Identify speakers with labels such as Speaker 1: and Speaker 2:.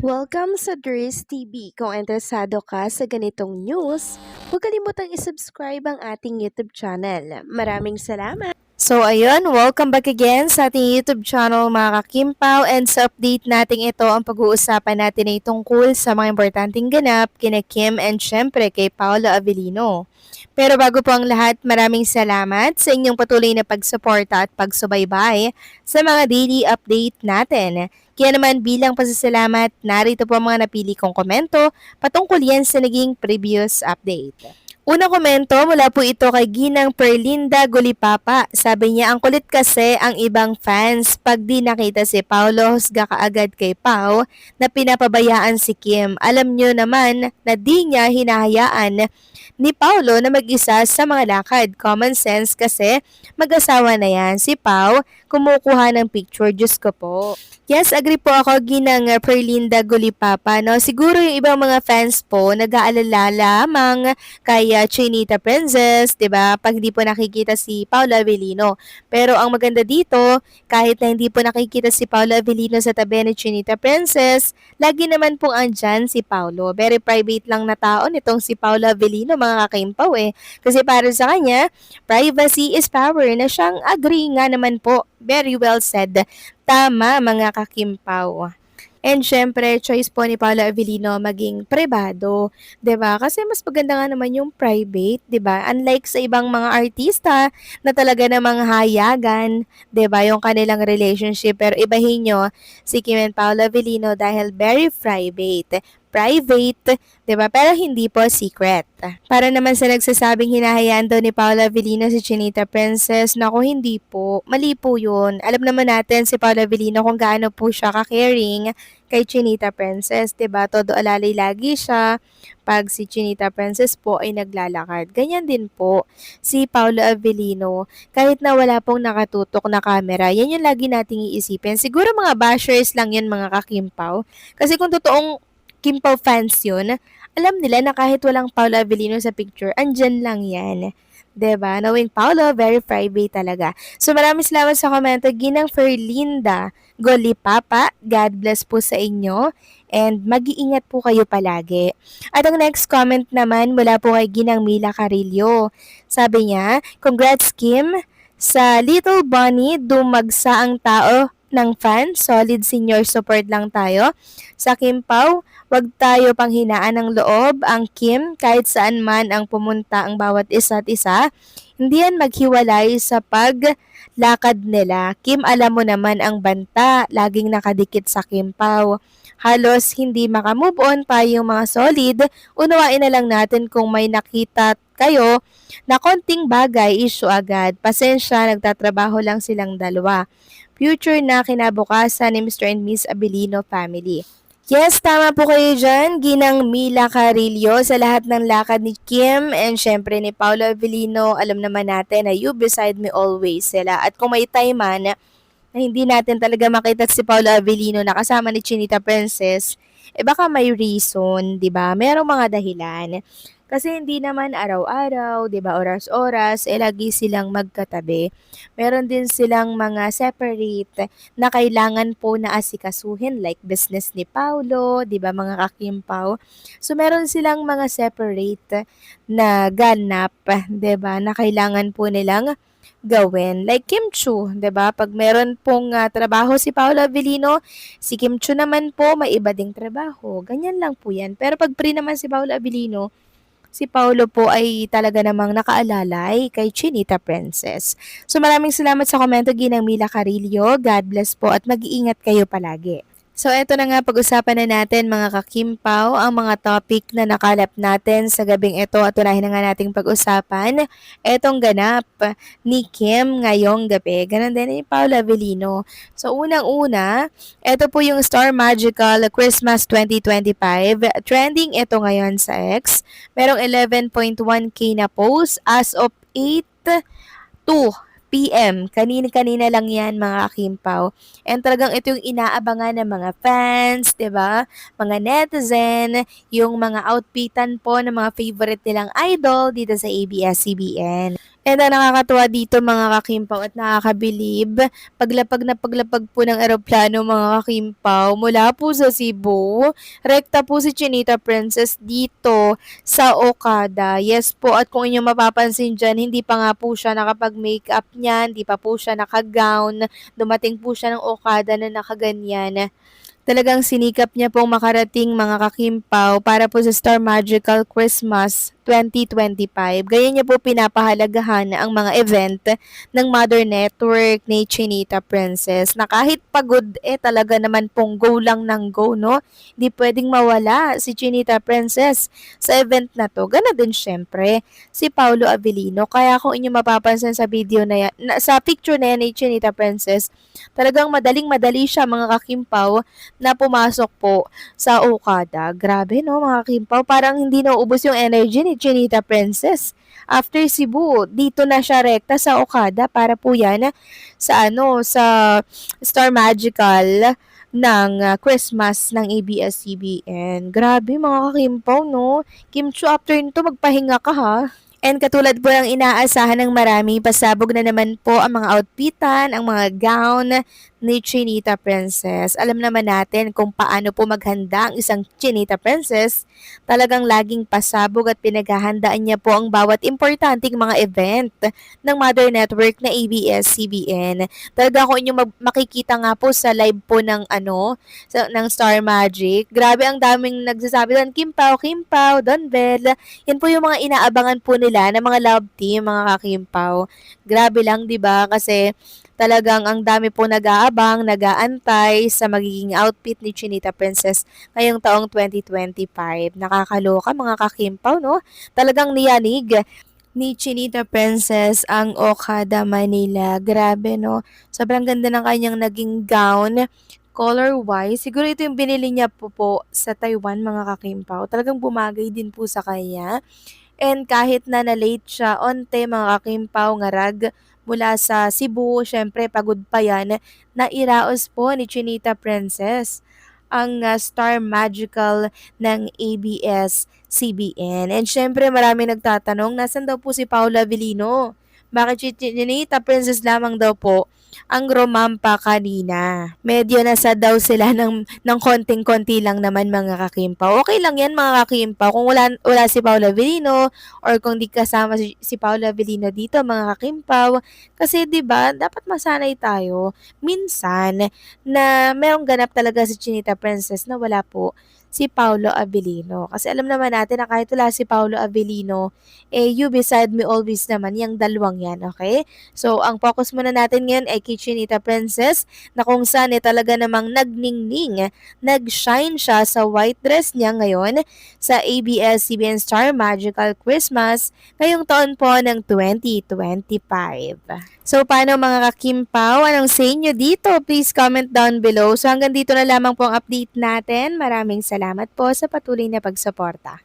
Speaker 1: Welcome sa Dries TV. Kung interesado ka sa ganitong news, huwag kalimutang isubscribe ang ating YouTube channel. Maraming salamat! So ayun, welcome back again sa ating YouTube channel mga kakimpaw, and sa update natin ito ang pag-uusapan natin ay tungkol sa mga importanteng ganap kina Kim and syempre kay Paolo Avellino. Pero bago po ang lahat, maraming salamat sa inyong patuloy na pagsuporta at pagsubaybay sa mga daily update natin. Kaya naman bilang pasasalamat, narito po ang mga napili kong komento patungkol yan sa naging previous update. Unang komento mula po ito kay Ginang Perlinda Gulipapa. Sabi niya, ang kulit kasi ang ibang fans pag di nakita si Paolo husga kaagad kay Pao na pinapabayaan si Kim. Alam niyo naman na di niya hinahayaan ni Paolo na mag-isa sa mga lakad. Common sense kasi mag-asawa na yan. Si Pao kumukuha ng picture. Diyos ko po. Yes, agree po ako, Ginang Perlinda Gulipapa. No? Siguro yung ibang mga fans po nag-aalala lamang kay Chinita Princess, 'di ba? Pag hindi po nakikita si Paula Avellino. Pero ang maganda dito, kahit na hindi po nakikita si Paula Avellino sa tabi ni Chinita Princess, lagi naman pong andyan si Paulo. Very private lang na tao nitong si Paula Avellino, mga kakimpaw eh. Kasi para sa kanya, privacy is power na siyang agree nga naman po. Very well said. Tama mga kakimpaw. And syempre, choice po ni Paolo Avellino maging pribado, 'di ba? Kasi mas maganda nga naman yung private, 'di ba? Unlike sa ibang mga artista na talaga namang hayagan, 'di ba, yung kanilang relationship. Pero ibahin nyo si Kim and Paolo Avellino dahil very private, 'di ba? Pero hindi po secret. Para naman sa nagsasabing hinahayaan daw ni Paula Avellino si Chinita Princess, naku hindi po. Mali po 'yun. Alam naman natin si Paula Avellino kung gaano po siya ka-caring kay Chinita Princess, 'di ba? Todo alalay lagi siya pag si Chinita Princess po ay naglalakad. Ganyan din po si Paula Avellino. Kahit na wala pong nakatutok na camera, yan yung lagi nating iisipin. Siguro mga bashers lang yan mga kakimpaw. Kasi kung totoong Kim Pao fans yun, alam nila na kahit walang Paolo Avellino sa picture, andyan lang yan. 'Di ba? Knowing Paolo, very private talaga. So maraming salamat sa komento. Ginang Ferlinda Golipapa, God bless po sa inyo. And mag-iingat po kayo palagi. At ang next comment naman mula po kay Ginang Mila Carillo. Sabi niya, congrats Kim, sa Little Bunny, dumagsa ang tao ng fan, solid senior support lang tayo. Sa Kim Pao, wag tayo panghinaan ng loob. Ang Kim, kahit saan man ang pumunta ang bawat isa't isa, hindi yan maghiwalay sa paglakad nila. Kim, alam mo naman ang banta, laging nakadikit sa Kim Pao. Halos hindi makamove on pa yung mga solid. Unawain na lang natin kung may nakita kayo na konting bagay, issue agad. Pasensya, nagtatrabaho lang silang dalawa. Future na kinabukasan ni Mr. and Miss Avellino family. Yes, tama po kayo dyan. Ginang Mila Carillo sa lahat ng lakad ni Kim and syempre ni Paolo Avellino. Alam naman natin na you beside me always sila. At kung may time man na hindi natin talaga makita si Paolo Avellino na kasama ni Chinita Princess, baka may reason, di ba? Merong mga dahilan. Kasi hindi naman araw-araw, 'di ba, oras-oras, lagi silang magkatabi. Meron din silang mga separate na kailangan po na asikasuhin like business ni Paulo, 'di ba, mga kakimpaw. So meron silang mga separate na ganap, 'di ba, na kailangan po nilang gawin. Like Kim Chu, 'di ba? Pag meron pong trabaho si Paolo Avellino, si Kim Chu naman po may iba ding trabaho. Ganyan lang po 'yan. Pero pag free naman si Paolo Avellino, si Paulo po ay talaga namang nakaalalay kay Chinita Princess. So maraming salamat sa komento, Ginang Mila Carillo. God bless po at mag-iingat kayo palagi. So eto na nga, pag-usapan na natin mga kakimpaw ang mga topic na nakalap natin sa gabing ito at unahin na nga nating pag-usapan etong ganap ni Kim ngayong gabi. Ganon din ni Paula Avellino. So unang-una, ito po yung Star Magical Christmas 2025. Trending ito ngayon sa X. Merong 11.1k na post as of 8 to PM. Kanina-kanina lang yan mga kakimpaw. And talagang ito yung inaabangan ng mga fans, 'di ba? Mga netizen, yung mga outfitan po ng mga favorite nilang idol dito sa ABS-CBN. And ang nakakatuwa dito mga kakimpaw at nakakabilib, paglapag po ng eroplano mga kakimpaw mula po sa Cebu, rekta po si Chinita Princess dito sa Okada. Yes po, at kung inyong mapapansin dyan, hindi pa nga po siya nakapag-makeup niyan, hindi pa po siya naka-gown, dumating po siya ng Okada na nakaganyan. Talagang sinikap niya pong makarating mga kakimpaw para po sa Star Magical Christmas 2025. Ganyan niya po pinapahalagahan ang mga event ng Mother Network ni Chinita Princess na kahit pagod talaga naman pong go lang ng go, no? Hindi pwedeng mawala si Chinita Princess sa event na to. Gana din syempre si Paulo Avellino. Kaya kung inyo mapapansin sa video na yan, sa picture na yan ni Chinita Princess, talagang madaling-madali siya mga kakimpaw na pumasok po sa Okada. Grabe no mga kimpaw, parang hindi nauubos yung energy ni Chinita Princess. After Cebu, dito na siya rekta sa Okada para po yan sa Star Magical ng Christmas ng ABS-CBN. Grabe mga kakimpaw no. Kim Chu, after nito magpahinga ka ha. And katulad po ng inaasahan ng marami, pasabog na naman po ang mga outfitan, ang mga gown ni Chinita Princess. Alam naman natin kung paano po maghanda ang isang Chinita Princess. Talagang laging pasabog at pinaghahandaan niya po ang bawat importanteng mga event ng Mother Network na ABS-CBN. Talaga kung inyong makikita nga po sa live po ng ng Star Magic. Grabe ang daming nagsasabi doon, Kimpaw, Don Bell. Yan po yung mga inaabangan po nila ng mga love team, mga kakimpaw. Grabe lang, 'di ba? Kasi talagang ang dami po nag-aabang, nag-aantay sa magiging outfit ni Chinita Princess ngayong taong 2025. Nakakaloka mga kakimpaw, no? Talagang niyanig ni Chinita Princess ang Okada Manila. Grabe, no? Sobrang ganda ng kanyang naging gown. Color-wise, siguro ito yung binili niya po sa Taiwan mga kakimpaw. Talagang bumagay din po sa kanya. And kahit na na-late siya, onte mga kakimpaw ngarag mula sa Cebu, syempre pagod pa yan, nairaos po ni Chinita Princess ang Star Magical ng ABS-CBN. And syempre marami nagtatanong, nasan daw po si Paula Avellino? Bakit si Chinita Princess lamang daw po ang romampa kanina? Medyo nasa daw sila ng konting-konti lang naman mga kakimpaw. Okay lang yan mga kakimpaw. Kung wala si Paula Avellino or kung di kasama si Paula Avellino dito mga kakimpaw. Kasi 'di ba dapat masanay tayo minsan na merong ganap talaga si Chinita Princess na wala po si Paulo Avellino. Kasi alam naman natin na kahit wala si Paulo Avellino, you beside me always naman, yung dalawang yan, okay? So, ang focus muna natin ngayon ay kay Chinita Princess na kung saan talaga namang nagningning, nag-shine siya sa white dress niya ngayon sa ABS-CBN Star Magical Christmas ngayong taon po ng 2025. So, paano mga kakimpaw? Anong say nyo dito? Please comment down below. So, hanggang dito na lamang po ang update natin. Maraming salamat po sa patuloy na pagsuporta.